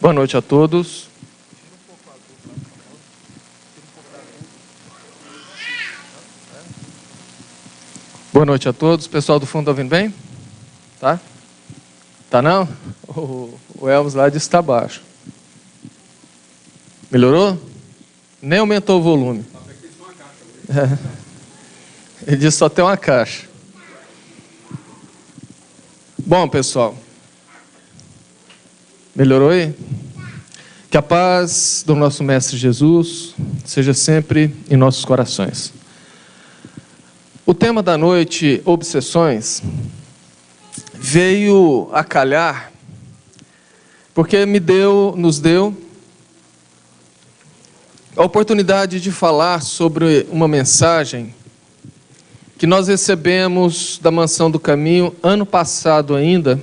Boa noite a todos. Boa noite a todos. Pessoal do fundo, está ouvindo bem? Tá? Tá não? O Elvis lá disse que está baixo. Melhorou? Nem aumentou o volume. Ele disse só tem uma caixa. Bom, pessoal. Melhorou aí? Que a paz do nosso Mestre Jesus seja sempre em nossos corações. O tema da noite, obsessões, veio a calhar porque nos deu a oportunidade de falar sobre uma mensagem que nós recebemos da Mansão do Caminho ano passado ainda,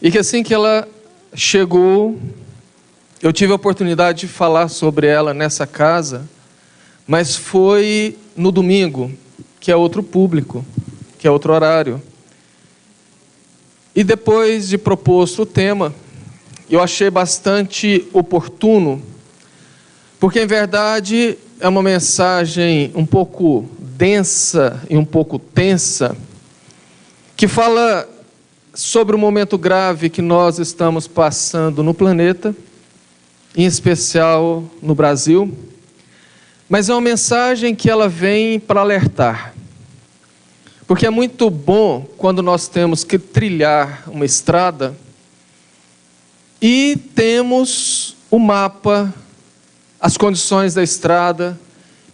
e que assim que ela chegou, eu tive a oportunidade de falar sobre ela nessa casa, mas foi no domingo, que é outro público, que é outro horário. E depois de proposto o tema, eu achei bastante oportuno, porque em verdade é uma mensagem um pouco densa e um pouco tensa, que fala sobre o momento grave que nós estamos passando no planeta, em especial no Brasil, mas é uma mensagem que ela vem para alertar, porque é muito bom quando nós temos que trilhar uma estrada e temos o mapa, as condições da estrada,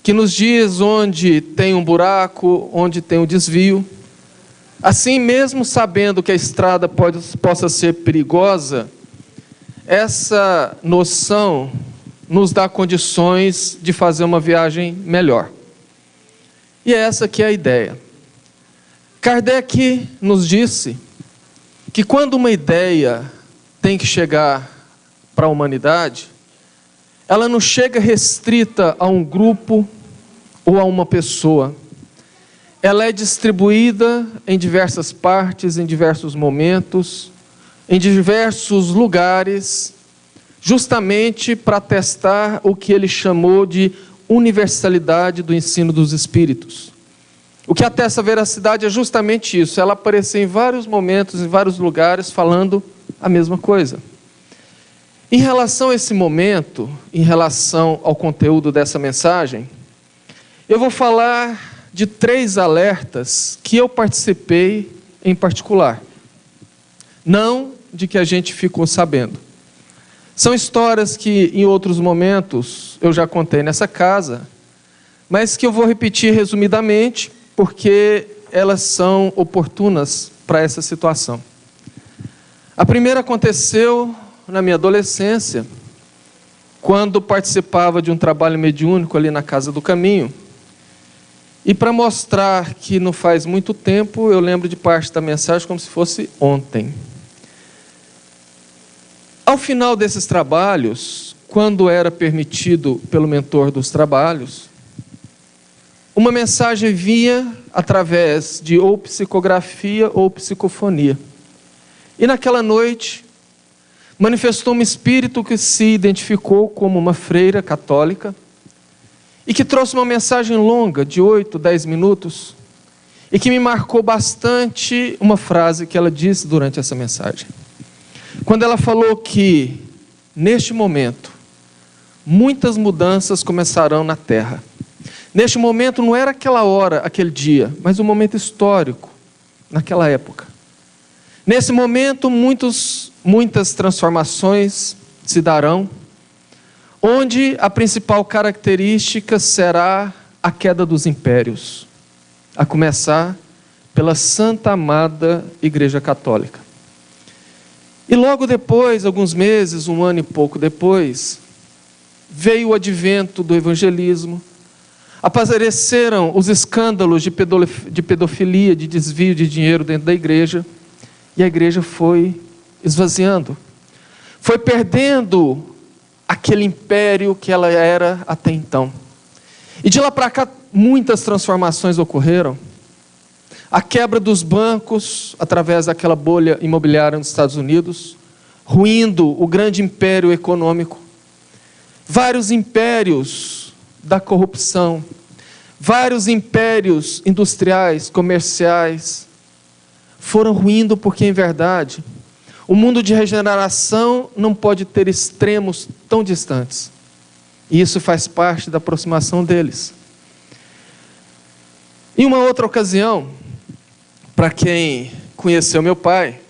que nos diz onde tem um buraco, onde tem um desvio. Assim, mesmo sabendo que a estrada possa ser perigosa, essa noção nos dá condições de fazer uma viagem melhor. E é essa que é a ideia. Kardec nos disse que quando uma ideia tem que chegar para a humanidade, ela não chega restrita a um grupo ou a uma pessoa. Ela é distribuída em diversas partes, em diversos momentos, em diversos lugares, justamente para testar o que ele chamou de universalidade do ensino dos Espíritos. O que atesta a veracidade é justamente isso, ela aparecer em vários momentos, em vários lugares, falando a mesma coisa. Em relação a esse momento, em relação ao conteúdo dessa mensagem, eu vou falar de 3 alertas que eu participei em particular. Não de que a gente ficou sabendo. São histórias que em outros momentos eu já contei nessa casa, mas que eu vou repetir resumidamente, porque elas são oportunas para essa situação. A primeira aconteceu na minha adolescência, quando participava de um trabalho mediúnico ali na Casa do Caminho. E para mostrar que não faz muito tempo, eu lembro de parte da mensagem como se fosse ontem. Ao final desses trabalhos, quando era permitido pelo mentor dos trabalhos, uma mensagem vinha através de ou psicografia ou psicofonia. E naquela noite, manifestou um espírito que se identificou como uma freira católica e que trouxe uma mensagem longa, de 8, 10 minutos, e que me marcou bastante uma frase que ela disse durante essa mensagem. Quando ela falou que, neste momento, muitas mudanças começarão na Terra. Neste momento não era aquela hora, aquele dia, mas um momento histórico, naquela época. Nesse momento, muitas transformações se darão, onde a principal característica será a queda dos impérios, a começar pela Santa Amada Igreja Católica. E logo depois, alguns meses, 1 ano e pouco depois, veio o advento do evangelismo, apareceram os escândalos de pedofilia, de desvio de dinheiro dentro da igreja, e a igreja foi esvaziando, foi perdendo aquele império que ela era até então. E de lá para cá, muitas transformações ocorreram. A quebra dos bancos, através daquela bolha imobiliária nos Estados Unidos, ruindo o grande império econômico. Vários impérios da corrupção, vários impérios industriais, comerciais, foram ruindo porque, em verdade, o mundo de regeneração não pode ter extremos tão distantes. E isso faz parte da aproximação deles. Em uma outra ocasião, para quem conheceu meu pai,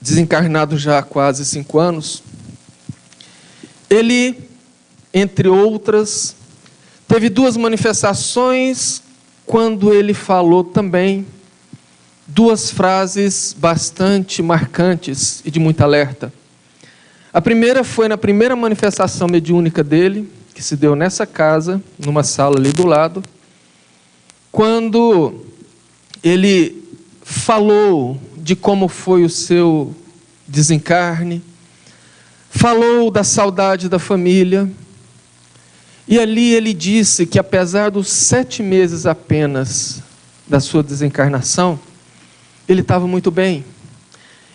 desencarnado já há quase 5 anos, ele, entre outras, teve 2 manifestações quando ele falou também 2 frases bastante marcantes e de muito alerta. A primeira foi na primeira manifestação mediúnica dele, que se deu nessa casa, numa sala ali do lado, quando ele falou de como foi o seu desencarne, falou da saudade da família, e ali ele disse que apesar dos 7 meses apenas da sua desencarnação, ele estava muito bem.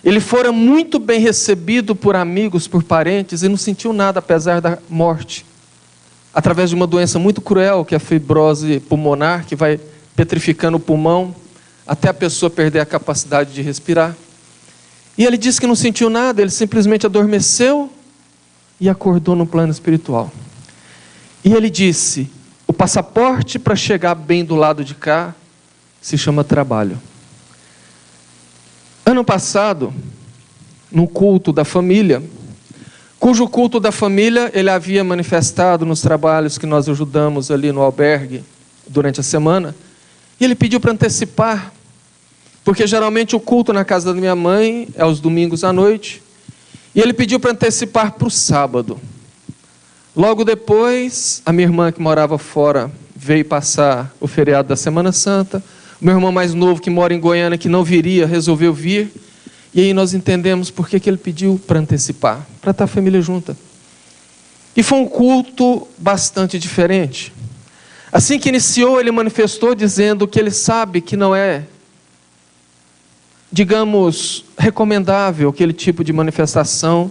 Ele fora muito bem recebido por amigos, por parentes, e não sentiu nada apesar da morte, através de uma doença muito cruel, que é a fibrose pulmonar, que vai petrificando o pulmão, até a pessoa perder a capacidade de respirar. E ele disse que não sentiu nada, ele simplesmente adormeceu e acordou no plano espiritual. E ele disse, o passaporte para chegar bem do lado de cá se chama trabalho. Ano passado, no culto da família, cujo culto da família ele havia manifestado nos trabalhos que nós ajudamos ali no albergue durante a semana, e ele pediu para antecipar, porque geralmente o culto na casa da minha mãe é aos domingos à noite, e ele pediu para antecipar para o sábado. Logo depois, a minha irmã que morava fora veio passar o feriado da Semana Santa, o meu irmão mais novo que mora em Goiânia, que não viria, resolveu vir, e aí nós entendemos por que ele pediu para antecipar, para estar a família junta. E foi um culto bastante diferente. Assim que iniciou, ele manifestou dizendo que ele sabe que não é, digamos, recomendável aquele tipo de manifestação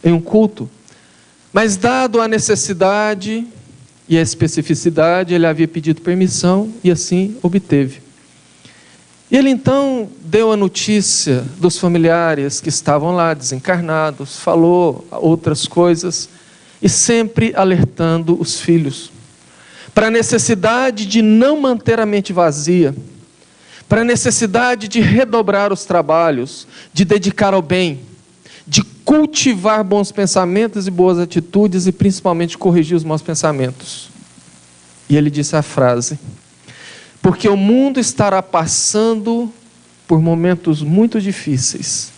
em um culto, mas dado a necessidade e a especificidade, ele havia pedido permissão e assim obteve. Ele então deu a notícia dos familiares que estavam lá desencarnados, falou outras coisas e sempre alertando os filhos para a necessidade de não manter a mente vazia, para a necessidade de redobrar os trabalhos, de dedicar ao bem, de cultivar bons pensamentos e boas atitudes e principalmente corrigir os maus pensamentos. E ele disse a frase: porque o mundo estará passando por momentos muito difíceis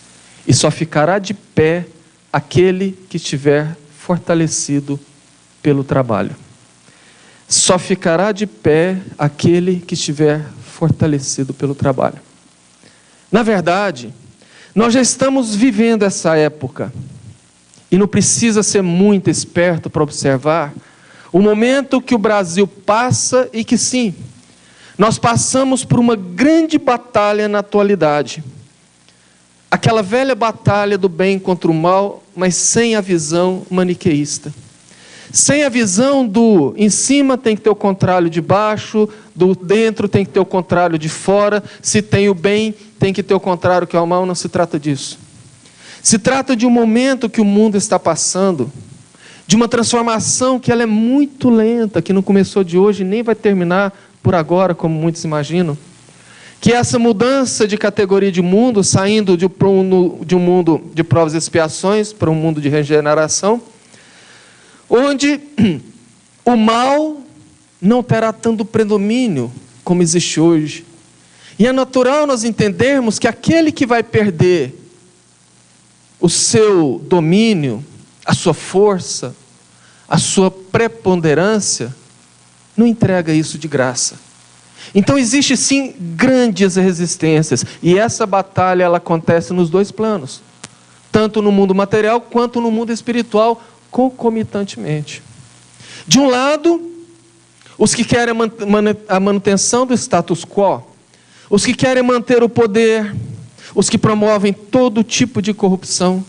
e só ficará de pé aquele que estiver fortalecido pelo trabalho. Só ficará de pé aquele que estiver fortalecido pelo trabalho. Na verdade, nós já estamos vivendo essa época e não precisa ser muito esperto para observar o momento que o Brasil passa e que sim, nós passamos por uma grande batalha na atualidade. Aquela velha batalha do bem contra o mal, mas sem a visão maniqueísta. Sem a visão do em cima tem que ter o contrário de baixo, do dentro tem que ter o contrário de fora, se tem o bem tem que ter o contrário que é o mal, não se trata disso. Se trata de um momento que o mundo está passando, de uma transformação que ela é muito lenta, que não começou de hoje e nem vai terminar por agora, como muitos imaginam, que essa mudança de categoria de mundo, saindo de um mundo de provas e expiações para um mundo de regeneração, onde o mal não terá tanto predomínio como existe hoje. E é natural nós entendermos que aquele que vai perder o seu domínio, a sua força, a sua preponderância, não entrega isso de graça. Então existe sim grandes resistências, e essa batalha ela acontece nos 2 planos, tanto no mundo material quanto no mundo espiritual, concomitantemente. De um lado, os que querem a manutenção do status quo, os que querem manter o poder, os que promovem todo tipo de corrupção,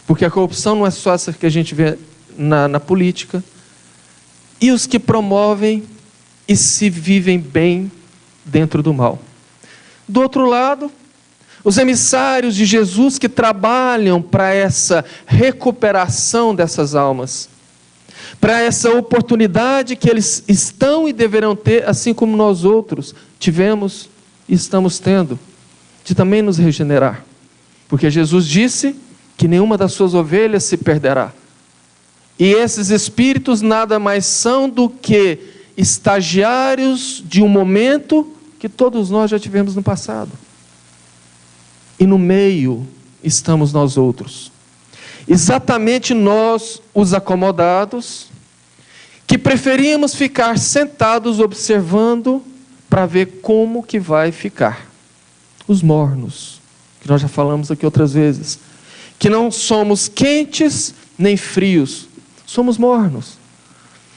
porque a corrupção não é só essa que a gente vê na política, e os que promovem e se vivem bem dentro do mal. Do outro lado, os emissários de Jesus que trabalham para essa recuperação dessas almas, para essa oportunidade que eles estão e deverão ter, assim como nós outros tivemos e estamos tendo, de também nos regenerar. Porque Jesus disse que nenhuma das suas ovelhas se perderá. E esses espíritos nada mais são do que estagiários de um momento que todos nós já tivemos no passado. E no meio estamos nós outros. Exatamente nós, os acomodados, que preferimos ficar sentados observando para ver como que vai ficar. Os mornos, que nós já falamos aqui outras vezes, que não somos quentes nem frios, somos mornos.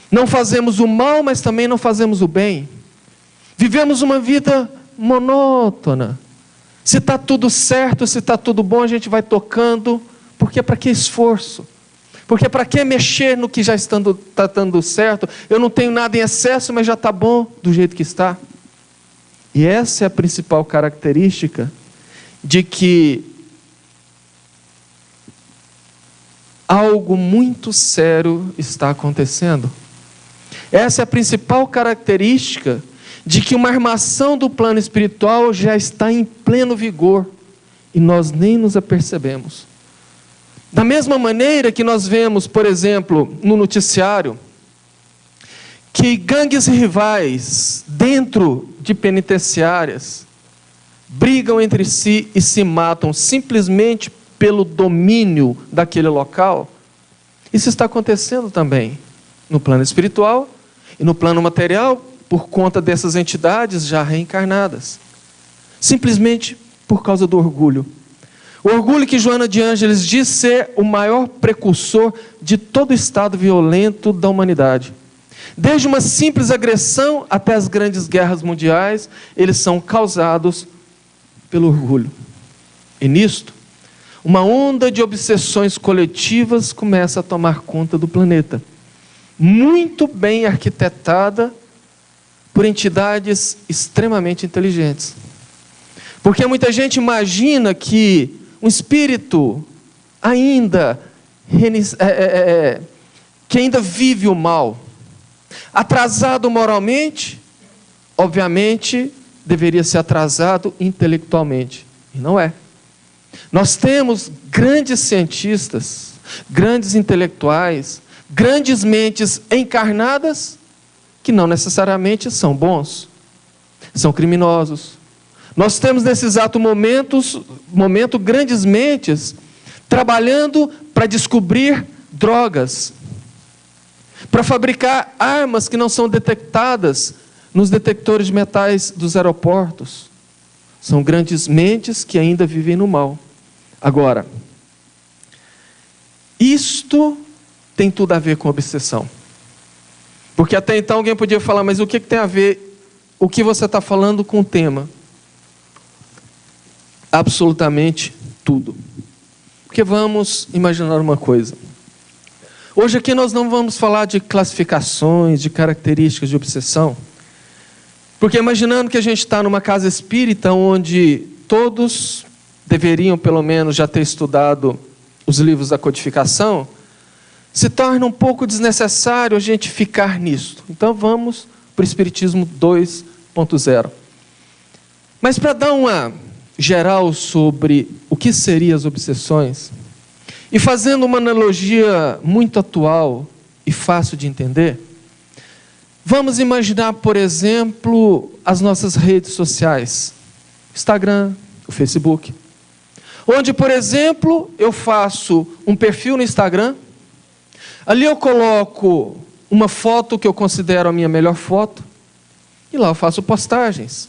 Não fazemos o mal, mas também não fazemos o bem. Vivemos uma vida monótona. Se está tudo certo, se está tudo bom, a gente vai tocando. Porque para que esforço? Porque para que mexer no que já está dando certo? Eu não tenho nada em excesso, mas já está bom do jeito que está. E essa é a principal característica de que algo muito sério está acontecendo. Essa é a principal característica de que uma armação do plano espiritual já está em pleno vigor e nós nem nos apercebemos. Da mesma maneira que nós vemos, por exemplo, no noticiário, que gangues rivais dentro de penitenciárias brigam entre si e se matam simplesmente pelo domínio daquele local. Isso está acontecendo também no plano espiritual e no plano material, por conta dessas entidades já reencarnadas, simplesmente por causa do orgulho. O orgulho que Joana de Ângeles diz ser o maior precursor de todo o estado violento da humanidade. Desde uma simples agressão até as grandes guerras mundiais, eles são causados pelo orgulho. E nisto, uma onda de obsessões coletivas começa a tomar conta do planeta, muito bem arquitetada por entidades extremamente inteligentes. Porque muita gente imagina que um espírito que ainda vive o mal, atrasado moralmente, obviamente deveria ser atrasado intelectualmente. E não é. Nós temos grandes cientistas, grandes intelectuais, grandes mentes encarnadas, que não necessariamente são bons, são criminosos. Nós temos nesse exato momento grandes mentes trabalhando para descobrir drogas, para fabricar armas que não são detectadas nos detectores de metais dos aeroportos. São grandes mentes que ainda vivem no mal. Agora, isto tem tudo a ver com obsessão. Porque até então alguém podia falar, mas o que tem a ver o que você está falando com o tema? Absolutamente tudo. Porque vamos imaginar uma coisa. Hoje aqui nós não vamos falar de classificações, de características de obsessão. Porque imaginando que a gente está numa casa espírita onde todos deveriam pelo menos já ter estudado os livros da codificação, se torna um pouco desnecessário a gente ficar nisso. Então vamos para o Espiritismo 2.0. Mas para dar uma geral sobre o que seriam as obsessões, e fazendo uma analogia muito atual e fácil de entender, vamos imaginar, por exemplo, as nossas redes sociais, Instagram, o Facebook, onde, por exemplo, eu faço um perfil no Instagram, ali eu coloco uma foto que eu considero a minha melhor foto, e lá eu faço postagens,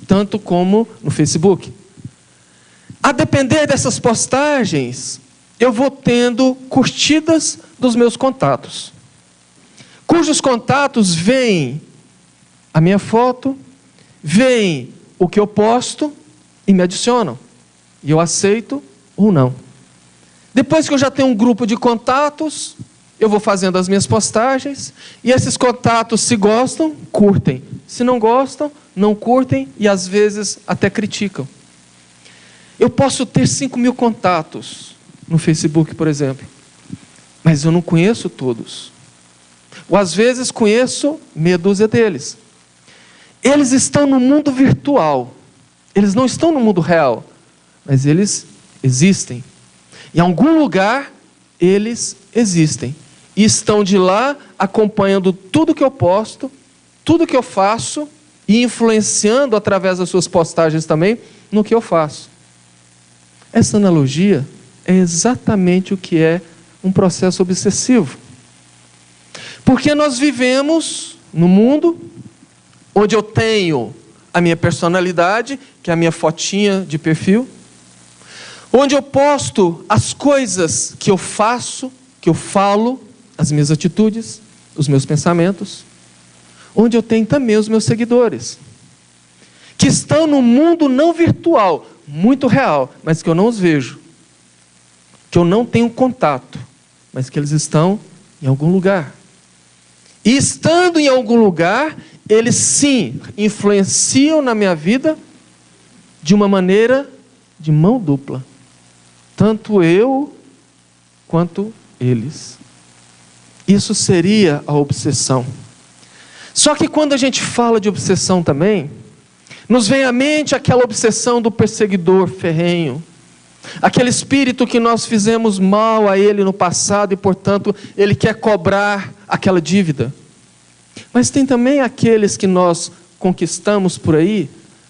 tanto como no Facebook. A depender dessas postagens, eu vou tendo curtidas dos meus contatos, cujos contatos veem a minha foto, veem o que eu posto e me adicionam. e eu aceito ou não. Depois que eu já tenho um grupo de contatos, eu vou fazendo as minhas postagens, e esses contatos, se gostam, curtem. Se não gostam, não curtem e às vezes até criticam. Eu posso ter 5.000 contatos no Facebook, por exemplo, mas eu não conheço todos. Ou às vezes conheço meia dúzia deles. Eles estão no mundo virtual, eles não estão no mundo real, mas eles existem. Em algum lugar, eles existem. E estão de lá acompanhando tudo que eu posto, tudo que eu faço, e influenciando através das suas postagens também, no que eu faço. Essa analogia é exatamente o que é um processo obsessivo. Porque nós vivemos no mundo onde eu tenho a minha personalidade, que é a minha fotinha de perfil, onde eu posto as coisas que eu faço, que eu falo, as minhas atitudes, os meus pensamentos, onde eu tenho também os meus seguidores, que estão no mundo não virtual, muito real, mas que eu não os vejo, que eu não tenho contato, mas que eles estão em algum lugar. E estando em algum lugar, eles sim influenciam na minha vida de uma maneira de mão dupla. Tanto eu quanto eles. Isso seria a obsessão. Só que quando a gente fala de obsessão também, nos vem à mente aquela obsessão do perseguidor ferrenho, aquele espírito que nós fizemos mal a ele no passado e, portanto, ele quer cobrar aquela dívida. Mas tem também aqueles que nós conquistamos por aí,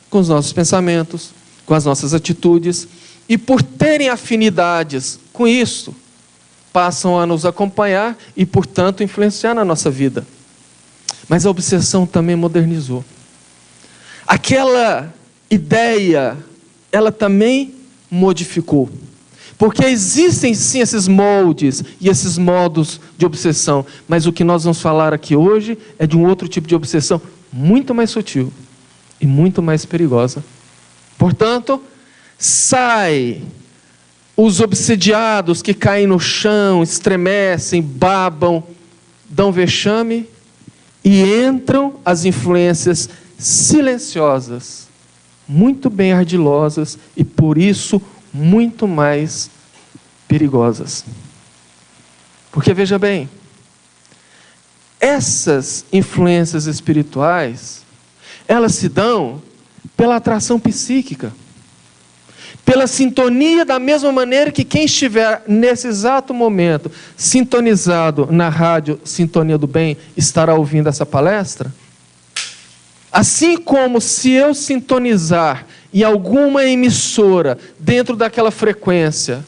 com os nossos pensamentos, com as nossas atitudes, e por terem afinidades com isso, passam a nos acompanhar e, portanto, influenciar na nossa vida. Mas a obsessão também modernizou. Aquela ideia, ela também modificou. Porque existem sim esses moldes e esses modos de obsessão, mas o que nós vamos falar aqui hoje é de um outro tipo de obsessão, muito mais sutil e muito mais perigosa. Portanto, sai os obsediados que caem no chão, estremecem, babam, dão vexame, e entram as influências silenciosas, muito bem ardilosas e por isso muito mais perigosas. Porque veja bem, essas influências espirituais, elas se dão pela atração psíquica, pela sintonia, da mesma maneira que quem estiver nesse exato momento sintonizado na rádio Sintonia do Bem estará ouvindo essa palestra. Assim como se eu sintonizar em alguma emissora dentro daquela frequência,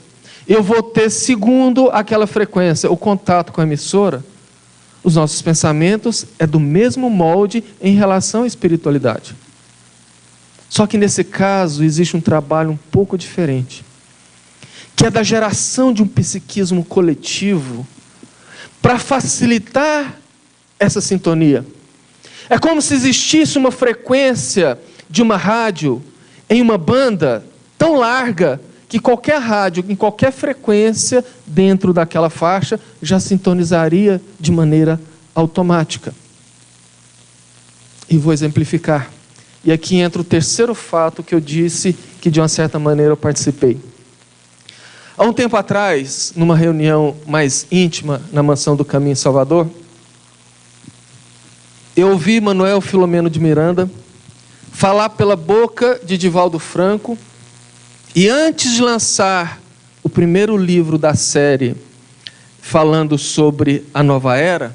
eu vou ter, segundo aquela frequência, o contato com a emissora, os nossos pensamentos é do mesmo molde em relação à espiritualidade. Só que nesse caso existe um trabalho um pouco diferente, que é da geração de um psiquismo coletivo para facilitar essa sintonia. É como se existisse uma frequência de uma rádio em uma banda tão larga que qualquer rádio, em qualquer frequência dentro daquela faixa, já sintonizaria de maneira automática. E vou exemplificar. E aqui entra o terceiro fato que eu disse que de uma certa maneira eu participei. Há um tempo atrás, numa reunião mais íntima na Mansão do Caminho em Salvador, eu ouvi Manuel Filomeno de Miranda falar pela boca de Divaldo Franco, e antes de lançar o primeiro livro da série falando sobre a nova era,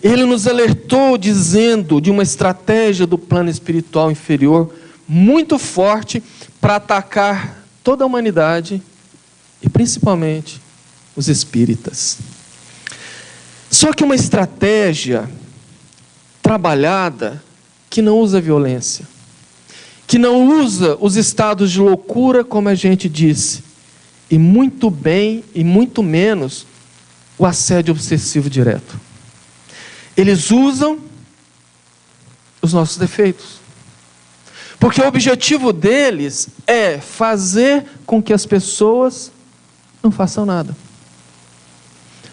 ele nos alertou dizendo de uma estratégia do plano espiritual inferior muito forte para atacar toda a humanidade e principalmente os espíritas. Só que uma estratégia trabalhada que não usa violência, que não usa os estados de loucura, como a gente disse, e muito bem e muito menos o assédio obsessivo direto. Eles usam os nossos defeitos. Porque o objetivo deles é fazer com que as pessoas não façam nada.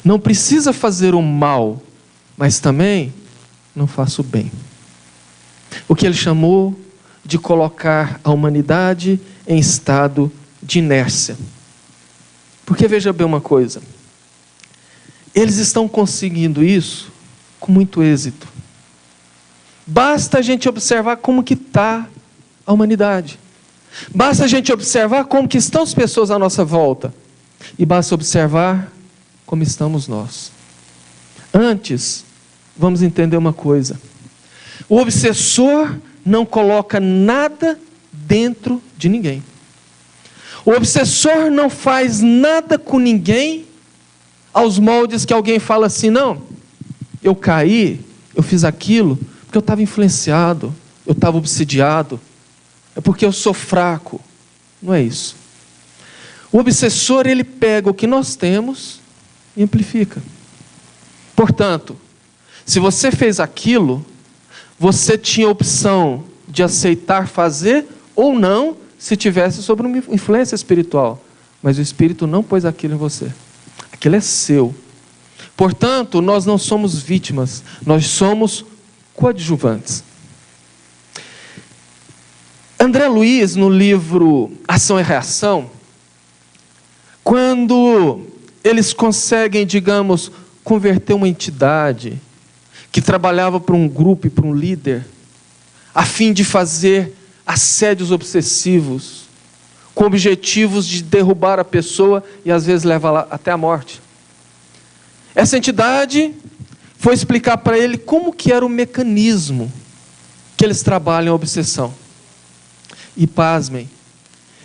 Não precisa fazer o mal, mas também não faça o bem. O que ele chamou de colocar a humanidade em estado de inércia. Porque veja bem uma coisa, eles estão conseguindo isso com muito êxito. Basta a gente observar como que está a humanidade. Basta a gente observar como que estão as pessoas à nossa volta. E basta observar como estamos nós. Antes, vamos entender uma coisa. O obsessor não coloca nada dentro de ninguém. O obsessor não faz nada com ninguém aos moldes que alguém fala assim, não, eu caí, eu fiz aquilo, porque eu estava influenciado, eu estava obsidiado, é porque eu sou fraco. Não é isso. O obsessor, ele pega o que nós temos e amplifica. Portanto, se você fez aquilo, você tinha a opção de aceitar fazer ou não, se tivesse sob uma influência espiritual. Mas o Espírito não pôs aquilo em você. Aquilo é seu. Portanto, nós não somos vítimas, nós somos coadjuvantes. André Luiz, no livro Ação e Reação, quando eles conseguem, digamos, converter uma entidade que trabalhava para um grupo e para um líder, a fim de fazer assédios obsessivos, com objetivos de derrubar a pessoa e às vezes levá-la até a morte. Essa entidade foi explicar para ele como que era o mecanismo que eles trabalham a obsessão. E pasmem,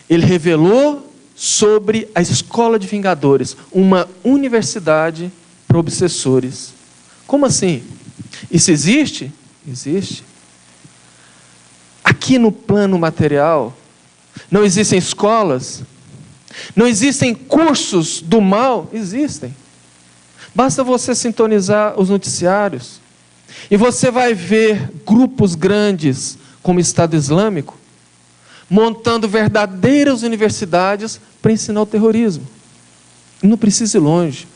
ele revelou sobre a Escola de Vingadores, uma universidade para obsessores. Como assim? Isso existe? Existe. Aqui no plano material, não existem escolas? Não existem cursos do mal? Existem. Basta você sintonizar os noticiários e você vai ver grupos grandes, como o Estado Islâmico, montando verdadeiras universidades para ensinar o terrorismo. Não precisa ir longe.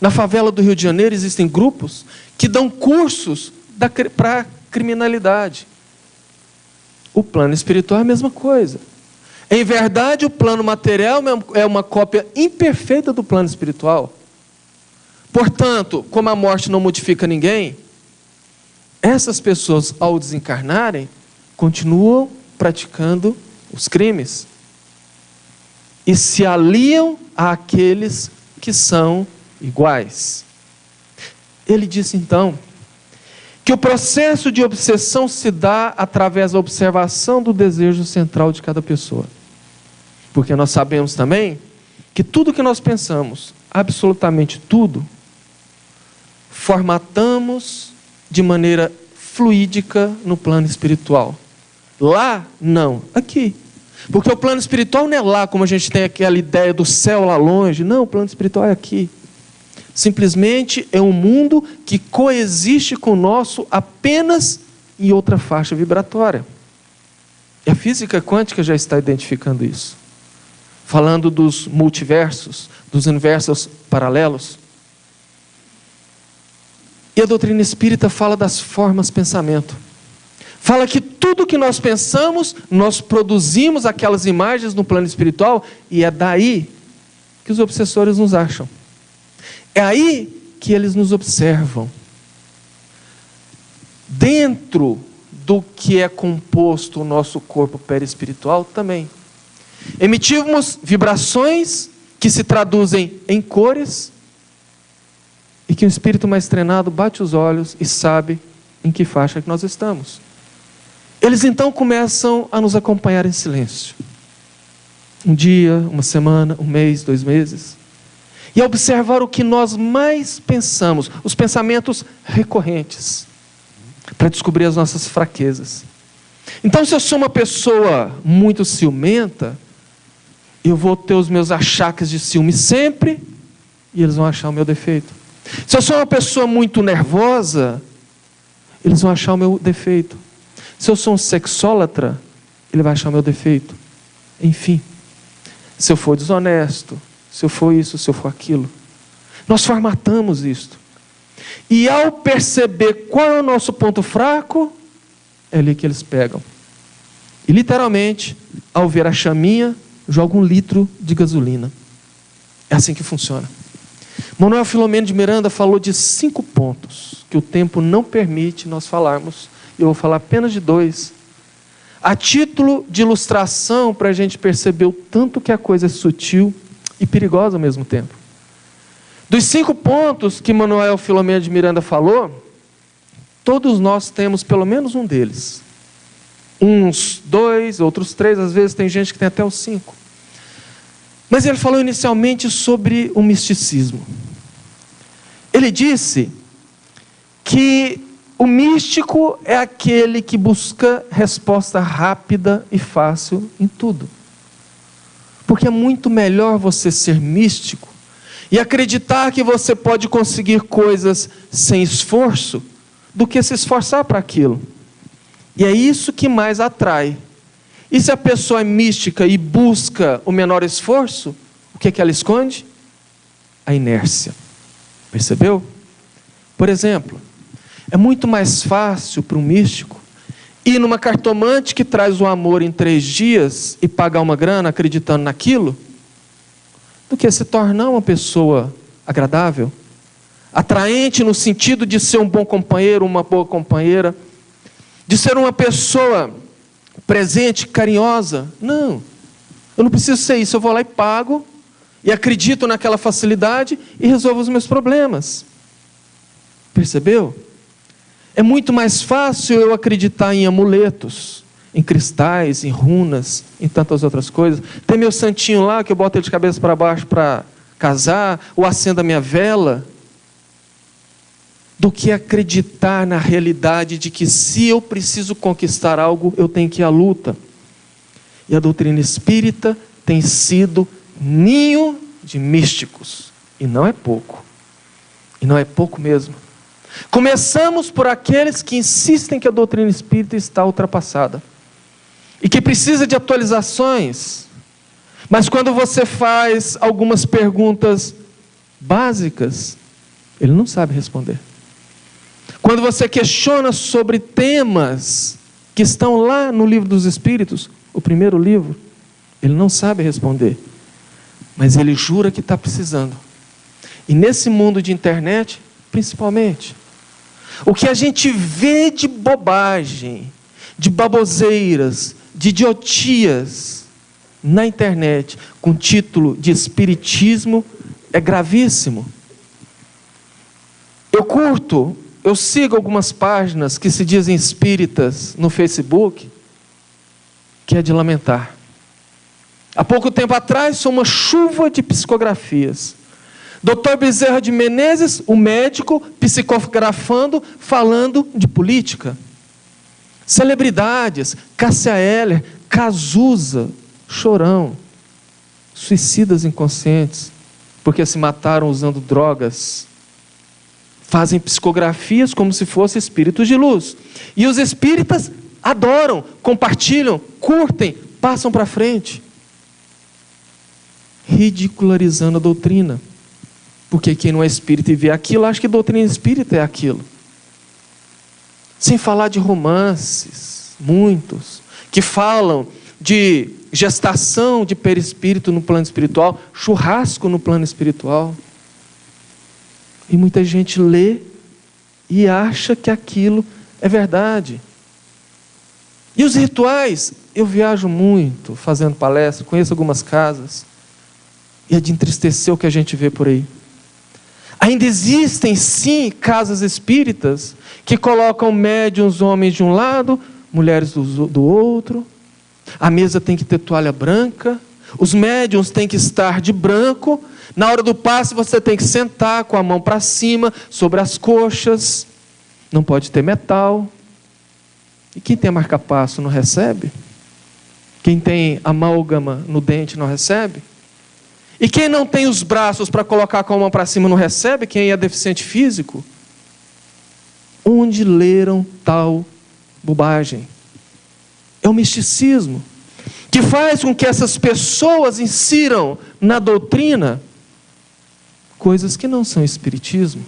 Na favela do Rio de Janeiro existem grupos que dão cursos para a criminalidade. O plano espiritual é a mesma coisa. Em verdade, o plano material é uma cópia imperfeita do plano espiritual. Portanto, como a morte não modifica ninguém, essas pessoas, ao desencarnarem, continuam praticando os crimes e se aliam àqueles que são iguais. Ele disse então que o processo de obsessão se dá através da observação do desejo central de cada pessoa. Porque nós sabemos também que tudo que nós pensamos, absolutamente tudo, formatamos de maneira fluídica no plano espiritual. Lá, não. Aqui. Porque o plano espiritual não é lá, como a gente tem aquela ideia do céu lá longe. Não, o plano espiritual é aqui. Simplesmente é um mundo que coexiste com o nosso apenas em outra faixa vibratória. E a física quântica já está identificando isso. Falando dos multiversos, dos universos paralelos. E a doutrina espírita fala das formas pensamento. Fala que tudo que nós pensamos, nós produzimos aquelas imagens no plano espiritual, e é daí que os obsessores nos acham. É aí que eles nos observam. Dentro do que é composto o nosso corpo perispiritual também. Emitimos vibrações que se traduzem em cores, e que um espírito mais treinado bate os olhos e sabe em que faixa que nós estamos. Eles então começam a nos acompanhar em silêncio. Um dia, uma semana, um mês, 2 meses. E a observar o que nós mais pensamos, os pensamentos recorrentes, para descobrir as nossas fraquezas. Então, se eu sou uma pessoa muito ciumenta, eu vou ter os meus achaques de ciúme sempre, e eles vão achar o meu defeito. Se eu sou uma pessoa muito nervosa, eles vão achar o meu defeito. Se eu sou um sexólatra, ele vai achar o meu defeito. Enfim, se eu for desonesto, se eu for isso, se eu for aquilo. Nós formatamos isto. E ao perceber qual é o nosso ponto fraco, é ali que eles pegam. E literalmente, ao ver a chaminha, joga 1 litro de gasolina. É assim que funciona. Manuel Filomeno de Miranda falou de 5 pontos que o tempo não permite nós falarmos. Eu vou falar apenas de 2. A título de ilustração, para a gente perceber o tanto que a coisa é sutil e perigosa ao mesmo tempo. Dos 5 pontos que Manuel Filomeno de Miranda falou, todos nós temos pelo menos um deles. Uns 2, outros 3, às vezes tem gente que tem até os 5. Mas ele falou inicialmente sobre o misticismo. Ele disse que o místico é aquele que busca resposta rápida e fácil em tudo. Porque é muito melhor você ser místico e acreditar que você pode conseguir coisas sem esforço do que se esforçar para aquilo. E é isso que mais atrai. E se a pessoa é mística e busca o menor esforço, o que é que ela esconde? A inércia. Percebeu? Por exemplo, é muito mais fácil para um místico ir numa cartomante que traz o amor em 3 dias e pagar uma grana acreditando naquilo, do que se tornar uma pessoa agradável, atraente no sentido de ser um bom companheiro, uma boa companheira, de ser uma pessoa presente, carinhosa. Não, eu não preciso ser isso, eu vou lá e pago, e acredito naquela facilidade e resolvo os meus problemas. Percebeu? É muito mais fácil eu acreditar em amuletos, em cristais, em runas, em tantas outras coisas. Tem meu santinho lá, que eu boto ele de cabeça para baixo para casar, ou acendo a minha vela, do que acreditar na realidade de que se eu preciso conquistar algo, eu tenho que ir à luta. E a doutrina espírita tem sido ninho de místicos, e não é pouco. E não é pouco mesmo. Começamos por aqueles que insistem que a doutrina espírita está ultrapassada e que precisa de atualizações. Mas quando você faz algumas perguntas básicas, ele não sabe responder. Quando você questiona sobre temas que estão lá no Livro dos Espíritos, o primeiro livro, ele não sabe responder, mas ele jura que está precisando. E nesse mundo de internet, principalmente, o que a gente vê de bobagem, de baboseiras, de idiotias na internet, com título de espiritismo, é gravíssimo. Eu sigo algumas páginas que se dizem espíritas no Facebook, que é de lamentar. Há pouco tempo atrás, uma chuva de psicografias. Dr. Bezerra de Menezes, o médico, psicografando, falando de política. Celebridades, Cássia Eller, Cazuza, Chorão, suicidas inconscientes, porque se mataram usando drogas. Fazem psicografias como se fossem espíritos de luz. E os espíritas adoram, compartilham, curtem, passam para frente. Ridicularizando a doutrina. Porque quem não é espírita e vê aquilo, acha que doutrina espírita é aquilo. Sem falar de romances, muitos, que falam de gestação de perispírito no plano espiritual, churrasco no plano espiritual. E muita gente lê e acha que aquilo é verdade. E os rituais? Eu viajo muito fazendo palestra, conheço algumas casas, e é de entristecer o que a gente vê por aí. Ainda existem sim casas espíritas que colocam médiuns homens de um lado, mulheres do outro. A mesa tem que ter toalha branca, os médiuns têm que estar de branco. Na hora do passe você tem que sentar com a mão para cima, sobre as coxas. Não pode ter metal. E quem tem marca-passo não recebe? Quem tem amálgama no dente não recebe? E quem não tem os braços para colocar com a mão para cima não recebe? Quem é deficiente físico? Onde leram tal bobagem? É o misticismo que faz com que essas pessoas insiram na doutrina coisas que não são espiritismo.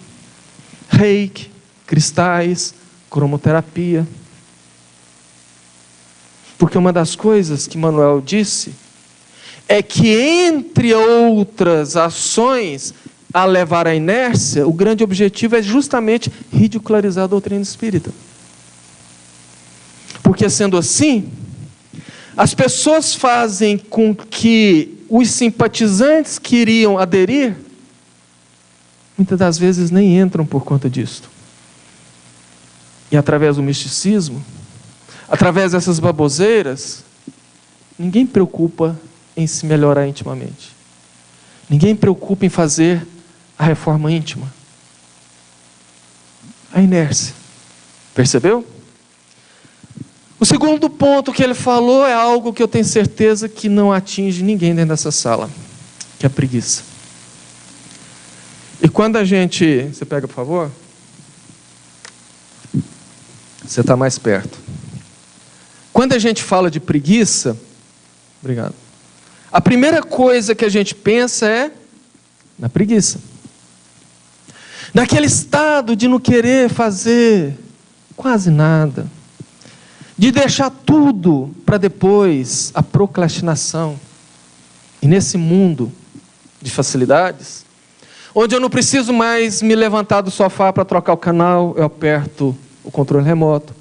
Reiki, cristais, cromoterapia. Porque uma das coisas que Manuel disse é que, entre outras ações a levar à inércia, o grande objetivo é justamente ridicularizar a doutrina espírita. Porque, sendo assim, as pessoas fazem com que os simpatizantes que iriam aderir, muitas das vezes nem entram por conta disto. E através do misticismo, através dessas baboseiras, ninguém preocupa em se melhorar intimamente. Ninguém preocupa em fazer a reforma íntima. A inércia. Percebeu? O segundo ponto que ele falou é algo que eu tenho certeza que não atinge ninguém dentro dessa sala, que é a preguiça. E quando a gente... Você pega, por favor? Você está mais perto. Quando a gente fala de preguiça... Obrigado. A primeira coisa que a gente pensa é na preguiça. Naquele estado de não querer fazer quase nada. De deixar tudo para depois, a procrastinação. E nesse mundo de facilidades, onde eu não preciso mais me levantar do sofá para trocar o canal, eu aperto o controle remoto.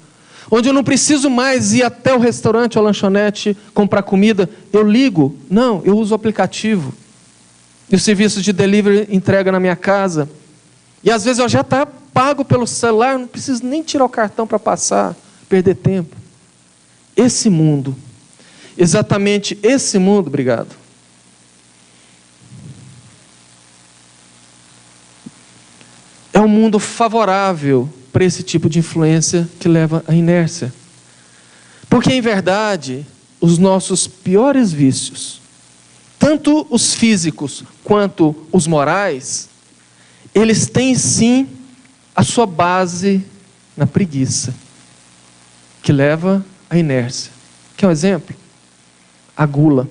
Onde eu não preciso mais ir até o restaurante ou a lanchonete comprar comida, eu ligo. Não, eu uso o aplicativo. E o serviço de delivery entrega na minha casa. E às vezes eu já está pago pelo celular, eu não preciso nem tirar o cartão para passar, perder tempo. Esse mundo, exatamente esse mundo, obrigado. É um mundo favorável para esse tipo de influência que leva à inércia. Porque, em verdade, os nossos piores vícios, tanto os físicos quanto os morais, eles têm sim a sua base na preguiça, que leva à inércia. Quer um exemplo? A gula.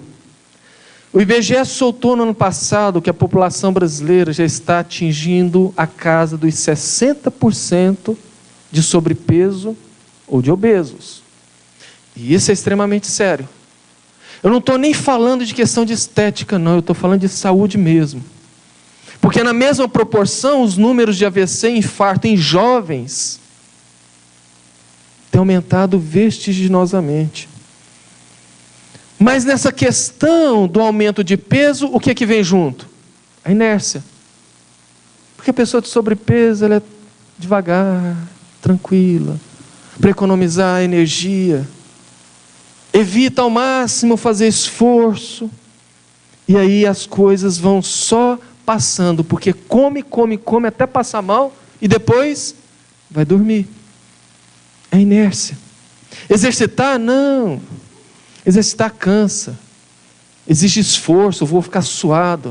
O IBGE soltou no ano passado que a população brasileira já está atingindo a casa dos 60% de sobrepeso ou de obesos. E isso é extremamente sério. Eu não estou nem falando de questão de estética, não. Eu estou falando de saúde mesmo. Porque na mesma proporção, os números de AVC e infarto em jovens têm aumentado vertiginosamente. Mas nessa questão do aumento de peso, o que é que vem junto? A inércia. Porque a pessoa de sobrepeso, ela é devagar, tranquila, para economizar energia. Evita ao máximo fazer esforço. E aí as coisas vão só passando, porque come até passar mal e depois vai dormir. É inércia. Exercitar? Não. Exercitar cansa. Exige esforço, eu vou ficar suado.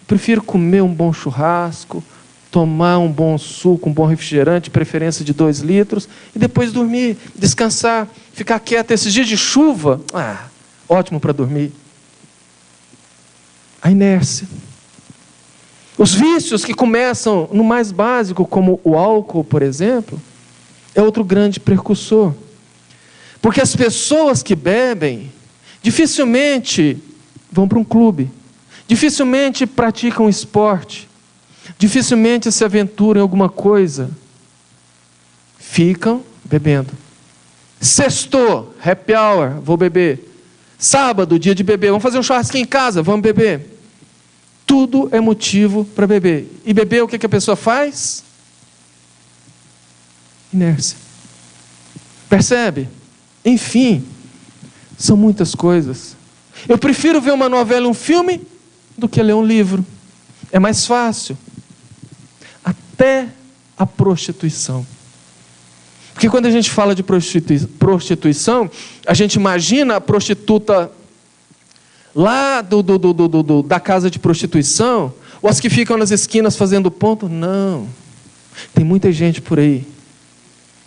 Eu prefiro comer um bom churrasco, tomar um bom suco, um bom refrigerante, preferência de 2 litros, e depois dormir, descansar, ficar quieto. Esses dias de chuva, ótimo para dormir. A inércia. Os vícios que começam no mais básico, como o álcool, por exemplo, é outro grande precursor. Porque as pessoas que bebem dificilmente vão para um clube, dificilmente praticam esporte, dificilmente se aventuram em alguma coisa. Ficam bebendo. Sextou, happy hour, vou beber. Sábado, dia de beber, vamos fazer um churrasquinho em casa, vamos beber. Tudo é motivo para beber. E beber, o que a pessoa faz? Inércia. Percebe? Enfim, são muitas coisas. Eu prefiro ver uma novela, um filme, do que ler um livro. É mais fácil. Até a prostituição. Porque quando a gente fala de prostituição, a gente imagina a prostituta lá da casa de prostituição, ou as que ficam nas esquinas fazendo ponto. Não. Tem muita gente por aí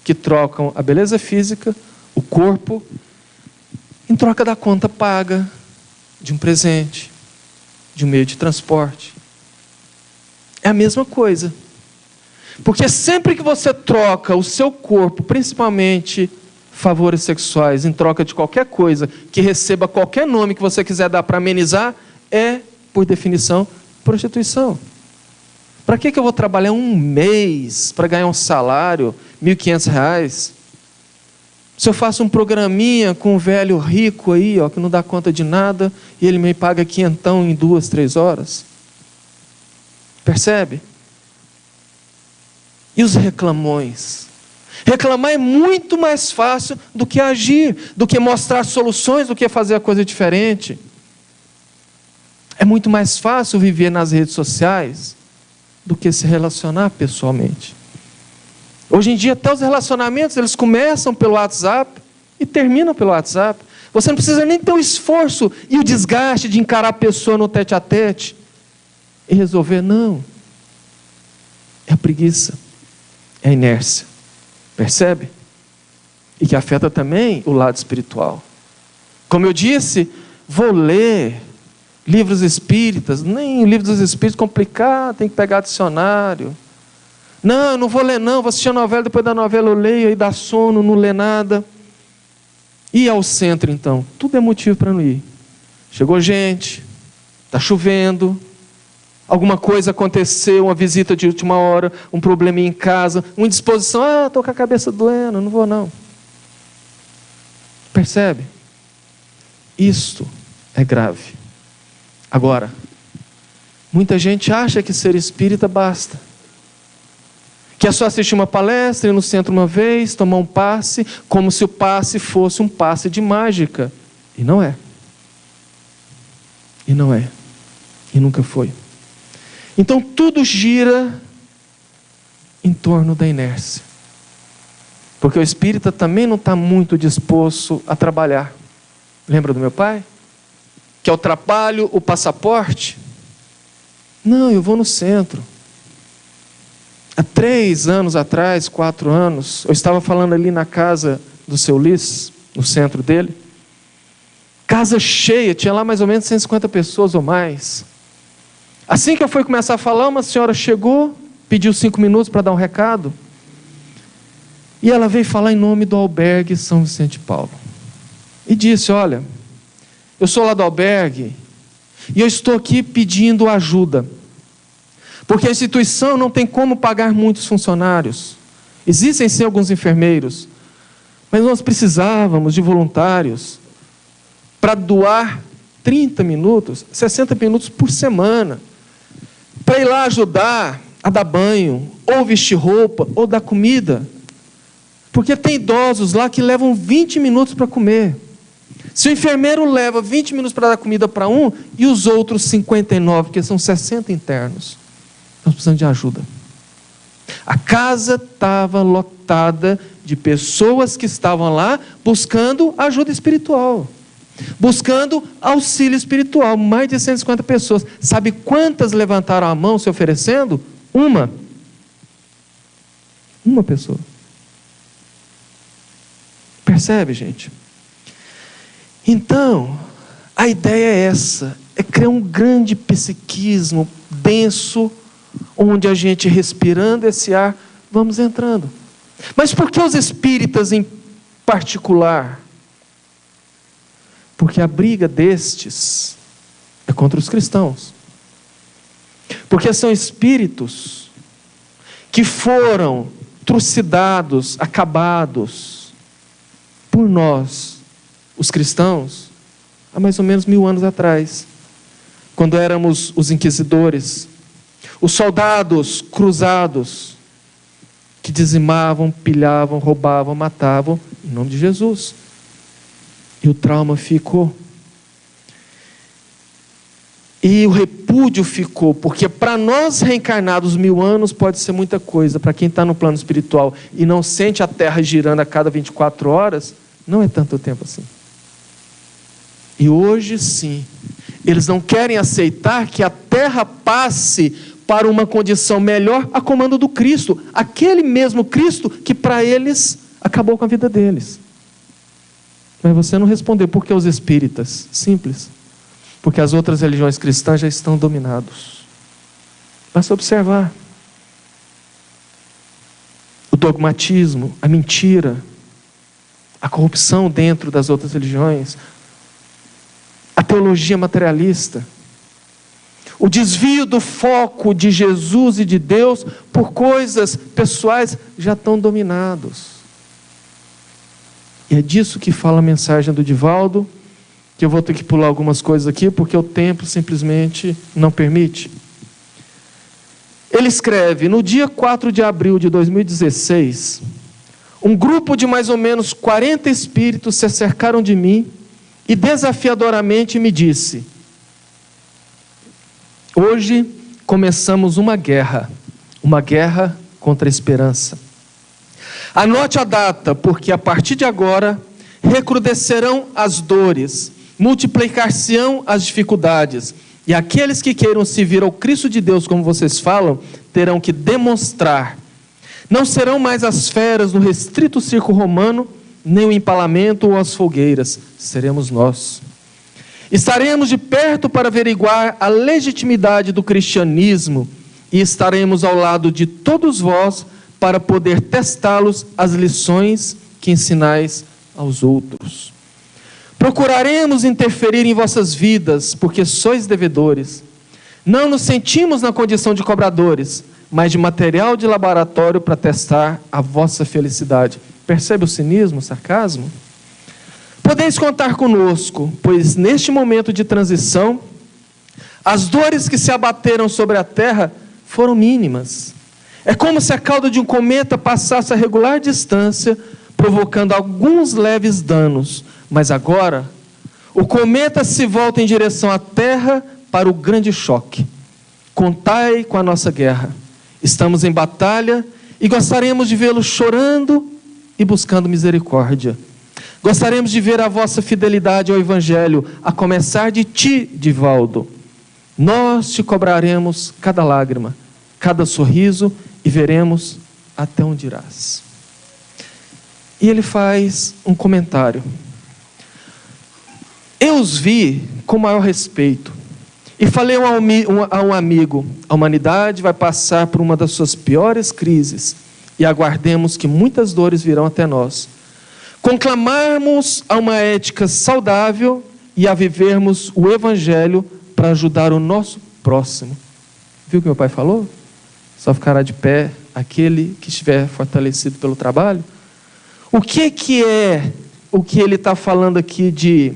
que trocam a beleza física, o corpo, em troca da conta paga, de um presente, de um meio de transporte. É a mesma coisa. Porque sempre que você troca o seu corpo, principalmente favores sexuais, em troca de qualquer coisa, que receba qualquer nome que você quiser dar para amenizar, é, por definição, prostituição. Para que eu vou trabalhar um mês para ganhar um salário, R$1.500? Se eu faço um programinha com um velho rico aí, ó, que não dá conta de nada, e ele me paga quinhentão em 2, 3 horas. Percebe? E os reclamões? Reclamar é muito mais fácil do que agir, do que mostrar soluções, do que fazer a coisa diferente. É muito mais fácil viver nas redes sociais do que se relacionar pessoalmente. Hoje em dia, até os relacionamentos, eles começam pelo WhatsApp e terminam pelo WhatsApp. Você não precisa nem ter o esforço e o desgaste de encarar a pessoa no tete-a-tete e resolver, não. É a preguiça, é a inércia. Percebe? E que afeta também o lado espiritual. Como eu disse, vou ler livros espíritas, nem livros dos espíritos complicado, tem que pegar dicionário. Não, eu não vou ler não, vou assistir a novela, depois da novela eu leio, aí dá sono, não lê nada. E ao centro então? Tudo é motivo para não ir. Chegou gente, está chovendo, alguma coisa aconteceu, uma visita de última hora, um probleminha em casa, uma indisposição, estou com a cabeça doendo, não vou não. Percebe? Isto é grave. Agora, muita gente acha que ser espírita basta. Que é só assistir uma palestra, ir no centro uma vez, tomar um passe, como se o passe fosse um passe de mágica. E não é. E não é. E nunca foi. Então tudo gira em torno da inércia. Porque o espírita também não está muito disposto a trabalhar. Lembra do meu pai? Que é o trabalho, o passaporte? Não, eu vou no centro. Há 3 anos atrás, 4 anos, eu estava falando ali na casa do seu Ulisses, no centro dele. Casa cheia, tinha lá mais ou menos 150 pessoas ou mais. Assim que eu fui começar a falar, uma senhora chegou, pediu 5 minutos para dar um recado. E ela veio falar em nome do albergue São Vicente de Paulo. E disse, olha, eu sou lá do albergue e eu estou aqui pedindo ajuda. Porque a instituição não tem como pagar muitos funcionários. Existem sim alguns enfermeiros, mas nós precisávamos de voluntários para doar 30 minutos, 60 minutos por semana, para ir lá ajudar a dar banho, ou vestir roupa, ou dar comida. Porque tem idosos lá que levam 20 minutos para comer. Se o enfermeiro leva 20 minutos para dar comida para um, e os outros 59, porque são 60 internos, nós precisamos de ajuda. A casa estava lotada de pessoas que estavam lá buscando ajuda espiritual, buscando auxílio espiritual. Mais de 150 pessoas. Sabe quantas levantaram a mão se oferecendo? Uma pessoa. Percebe, gente? Então, a ideia é essa, é criar um grande psiquismo denso, onde a gente respirando esse ar, vamos entrando. Mas por que os espíritas em particular? Porque a briga destes é contra os cristãos. Porque são espíritos que foram trucidados, acabados por nós, os cristãos, há mais ou menos 1000 anos atrás, quando éramos os inquisidores, os soldados cruzados, que dizimavam, pilhavam, roubavam, matavam, em nome de Jesus. E o trauma ficou. E o repúdio ficou, porque para nós reencarnados 1000 anos pode ser muita coisa. Para quem está no plano espiritual e não sente a terra girando a cada 24 horas, não é tanto tempo assim. E hoje sim, eles não querem aceitar que a terra passe para uma condição melhor a comando do Cristo, aquele mesmo Cristo que para eles acabou com a vida deles. Mas você não respondeu. Por que os espíritas? Simples. Porque as outras religiões cristãs já estão dominados. Basta observar. O dogmatismo, a mentira, a corrupção dentro das outras religiões, a teologia materialista, o desvio do foco de Jesus e de Deus por coisas pessoais já estão dominados. E é disso que fala a mensagem do Divaldo, que eu vou ter que pular algumas coisas aqui, porque o tempo simplesmente não permite. Ele escreve: no dia 4 de abril de 2016, um grupo de mais ou menos 40 espíritos se acercaram de mim e desafiadoramente me disse: hoje começamos uma guerra contra a esperança. Anote a data, porque a partir de agora recrudescerão as dores, multiplicar-se-ão as dificuldades, e aqueles que queiram servir ao Cristo de Deus, como vocês falam, terão que demonstrar. Não serão mais as feras no restrito circo romano, nem o empalamento ou as fogueiras, seremos nós. Estaremos de perto para averiguar a legitimidade do cristianismo e estaremos ao lado de todos vós para poder testá-los as lições que ensinais aos outros. Procuraremos interferir em vossas vidas, porque sois devedores. Não nos sentimos na condição de cobradores, mas de material de laboratório para testar a vossa felicidade. Percebe o cinismo, o sarcasmo? Podeis contar conosco, pois neste momento de transição, as dores que se abateram sobre a terra foram mínimas. É como se a cauda de um cometa passasse a regular distância, provocando alguns leves danos. Mas agora, o cometa se volta em direção à terra para o grande choque. Contai com a nossa guerra. Estamos em batalha e gostaríamos de vê-lo chorando e buscando misericórdia. Gostaríamos de ver a vossa fidelidade ao Evangelho, a começar de ti, Divaldo. Nós te cobraremos cada lágrima, cada sorriso, e veremos até onde irás. E ele faz um comentário. Eu os vi com maior respeito, e falei a um amigo: a humanidade vai passar por uma das suas piores crises, e aguardemos que muitas dores virão até nós. Conclamarmos a uma ética saudável e a vivermos o Evangelho para ajudar o nosso próximo. Viu o que meu pai falou? Só ficará de pé aquele que estiver fortalecido pelo trabalho. O que é o que ele está falando aqui de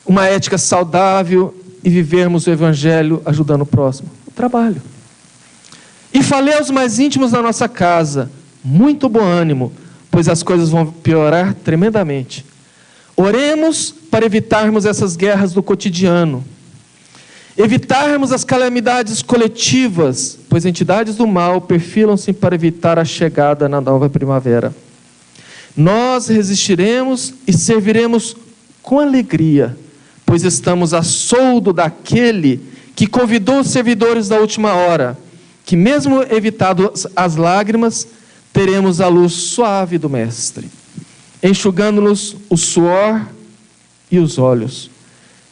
uma ética saudável e vivermos o Evangelho ajudando o próximo? O trabalho. E falei aos mais íntimos da nossa casa: muito bom ânimo, pois as coisas vão piorar tremendamente. Oremos para evitarmos essas guerras do cotidiano, evitarmos as calamidades coletivas, pois entidades do mal perfilam-se para evitar a chegada na nova primavera. Nós resistiremos e serviremos com alegria, pois estamos a soldo daquele que convidou os servidores da última hora, que mesmo evitado as lágrimas, teremos a luz suave do Mestre, enxugando-nos o suor e os olhos.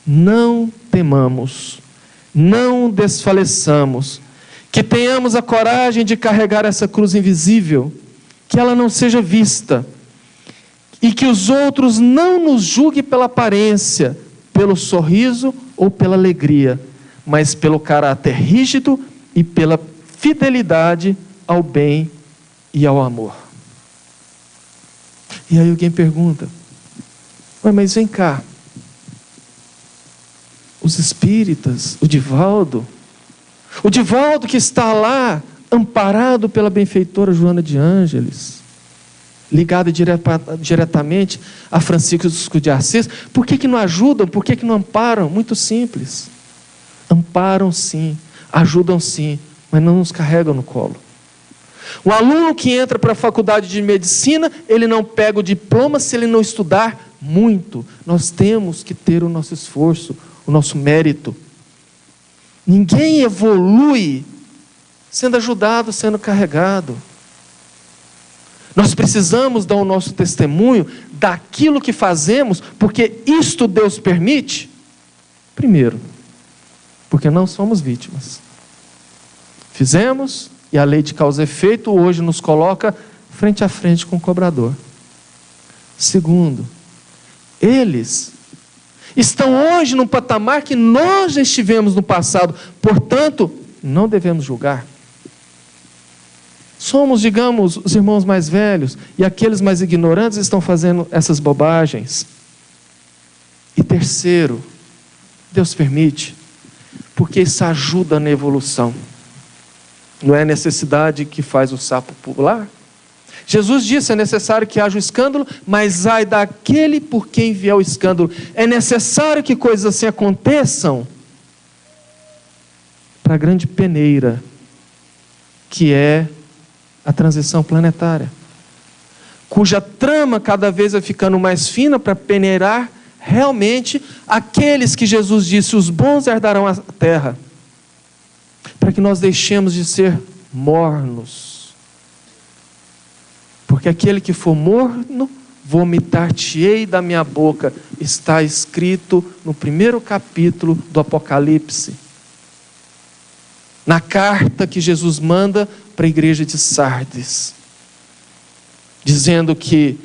Não temamos, não desfaleçamos, que tenhamos a coragem de carregar essa cruz invisível, que ela não seja vista, e que os outros não nos julguem pela aparência, pelo sorriso ou pela alegria, mas pelo caráter rígido e pela fidelidade ao bem e ao amor. E aí alguém pergunta: mas vem cá, os espíritas, o Divaldo que está lá amparado pela benfeitora Joana de Ângeles, ligado diretamente a Francisco de Assis, por que não ajudam? Por que não amparam? Muito simples. Amparam sim, ajudam sim, mas não nos carregam no colo. Um aluno que entra para a faculdade de medicina, ele não pega o diploma se ele não estudar muito. Nós temos que ter o nosso esforço, o nosso mérito. Ninguém evolui sendo ajudado, sendo carregado. Nós precisamos dar o nosso testemunho daquilo que fazemos, porque isto Deus permite. Primeiro, porque não somos vítimas. Fizemos, e a lei de causa e efeito hoje nos coloca frente a frente com o cobrador. Segundo, eles estão hoje num patamar que nós já estivemos no passado, portanto, não devemos julgar. Somos, digamos, os irmãos mais velhos, e aqueles mais ignorantes estão fazendo essas bobagens. E terceiro, Deus permite, porque isso ajuda na evolução. Não é a necessidade que faz o sapo pular? Jesus disse, é necessário que haja o escândalo, mas ai daquele por quem vier o escândalo. É necessário que coisas assim aconteçam para a grande peneira, que é a transição planetária, cuja trama cada vez vai ficando mais fina para peneirar realmente aqueles que Jesus disse, os bons herdarão a terra, para que nós deixemos de ser mornos, porque aquele que for morno, vomitar-te-ei da minha boca, está escrito no 1º capítulo do Apocalipse, na carta que Jesus manda para a igreja de Sardes, dizendo que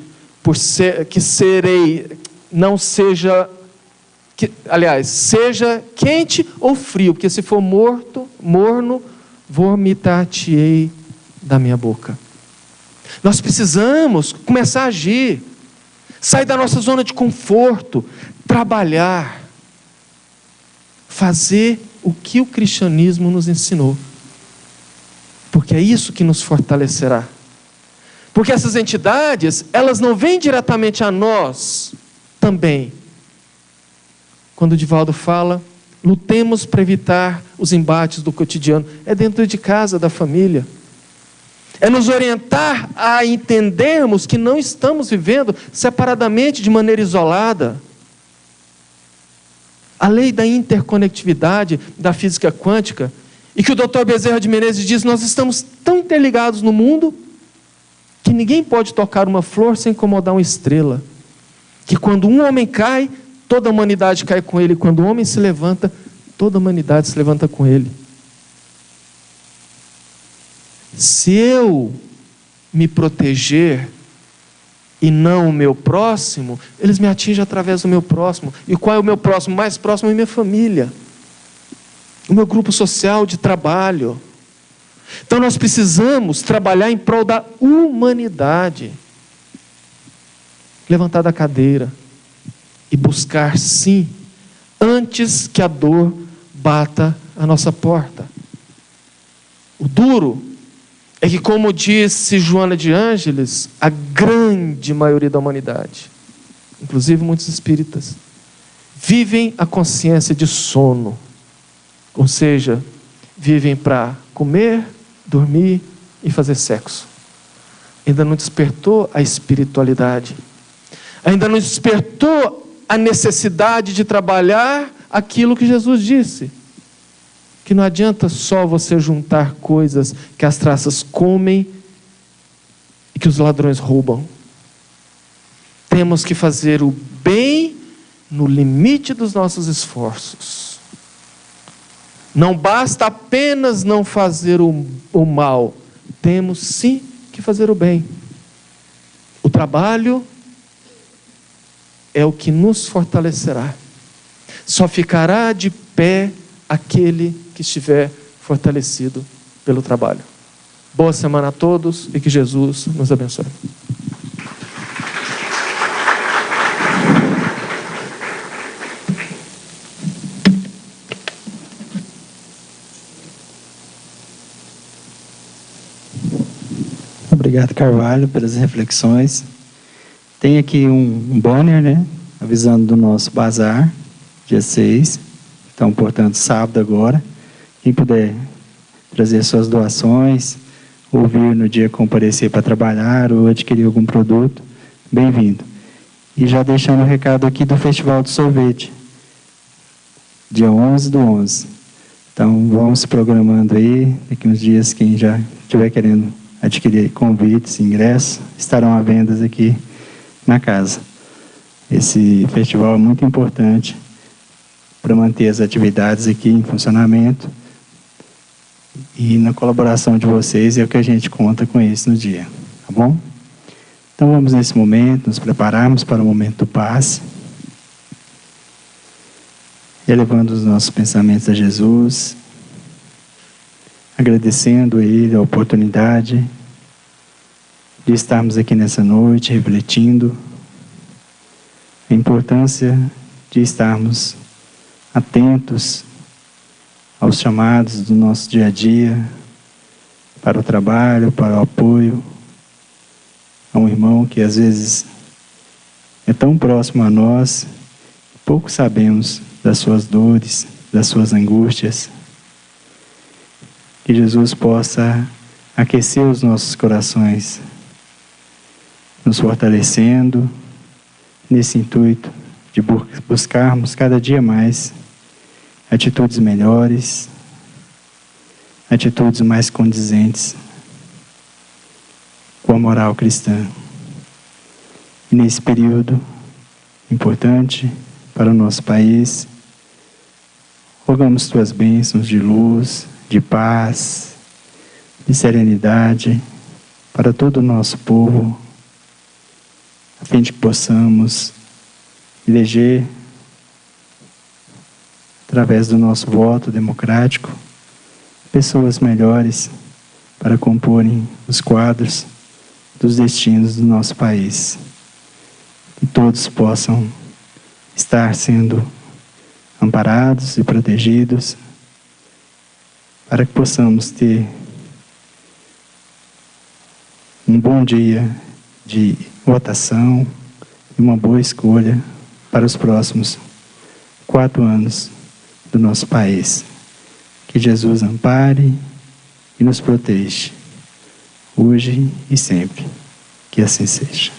seja quente ou frio, porque se for morno, vomitar-te-ei da minha boca. Nós precisamos começar a agir, sair da nossa zona de conforto, trabalhar, fazer o que o cristianismo nos ensinou, porque é isso que nos fortalecerá. Porque essas entidades, elas não vêm diretamente a nós também. Quando o Divaldo fala, lutemos para evitar os embates do cotidiano, é dentro de casa, da família. É nos orientar a entendermos que não estamos vivendo separadamente, de maneira isolada. A lei da interconectividade da física quântica, e que o Dr. Bezerra de Menezes diz, nós estamos tão interligados no mundo, que ninguém pode tocar uma flor sem incomodar uma estrela. Que quando um homem cai, toda a humanidade cai com ele. Quando o homem se levanta, toda a humanidade se levanta com ele. Se eu me proteger e não o meu próximo, eles me atingem através do meu próximo. E qual é o meu próximo? Mais próximo é minha família, o meu grupo social de trabalho. Então nós precisamos trabalhar em prol da humanidade, levantar da cadeira e buscar, sim, antes que a dor bata a nossa porta. O duro é que, como disse Joana de Ângeles, a grande maioria da humanidade, inclusive muitos espíritas, vivem a consciência de sono, ou seja, vivem para comer, dormir e fazer sexo. Ainda não despertou a espiritualidade, ainda não despertou a necessidade de trabalhar aquilo que Jesus disse, que não adianta só você juntar coisas que as traças comem e que os ladrões roubam. Temos que fazer o bem no limite dos nossos esforços. Não basta apenas não fazer o mal, temos sim que fazer o bem. O trabalho é o que nos fortalecerá. Só ficará de pé aquele que estiver fortalecido pelo trabalho. Boa semana a todos e que Jesus nos abençoe. Obrigado, Carvalho, pelas reflexões. Tem aqui um banner, né, avisando do nosso bazar, dia 6. Então, portanto, sábado agora. Quem puder trazer suas doações, ou vir no dia comparecer para trabalhar, ou adquirir algum produto, bem-vindo. E já deixando o recado aqui do Festival do Sorvete, dia 11/11. Então, vamos se programando aí, daqui uns dias, quem já estiver querendo adquirir convites, ingressos, estarão à venda aqui na casa. Esse festival é muito importante para manter as atividades aqui em funcionamento, e na colaboração de vocês é o que a gente conta com isso no dia, tá bom? Então vamos nesse momento nos prepararmos para o momento do passe, elevando os nossos pensamentos a Jesus, agradecendo a Ele a oportunidade de estarmos aqui nessa noite, refletindo a importância de estarmos atentos aos chamados do nosso dia a dia, para o trabalho, para o apoio a um irmão que às vezes é tão próximo a nós, pouco sabemos das suas dores, das suas angústias. Que Jesus possa aquecer os nossos corações, nos fortalecendo nesse intuito de buscarmos cada dia mais atitudes melhores, atitudes mais condizentes com a moral cristã. E nesse período importante para o nosso país, rogamos tuas bênçãos de luz, de paz, de serenidade para todo o nosso povo, a fim de que possamos eleger, através do nosso voto democrático, pessoas melhores para comporem os quadros dos destinos do nosso país. Que todos possam estar sendo amparados e protegidos, para que possamos ter um bom dia de votação e uma boa escolha para os próximos 4 anos do nosso país. Que Jesus ampare e nos proteja, hoje e sempre. Que assim seja.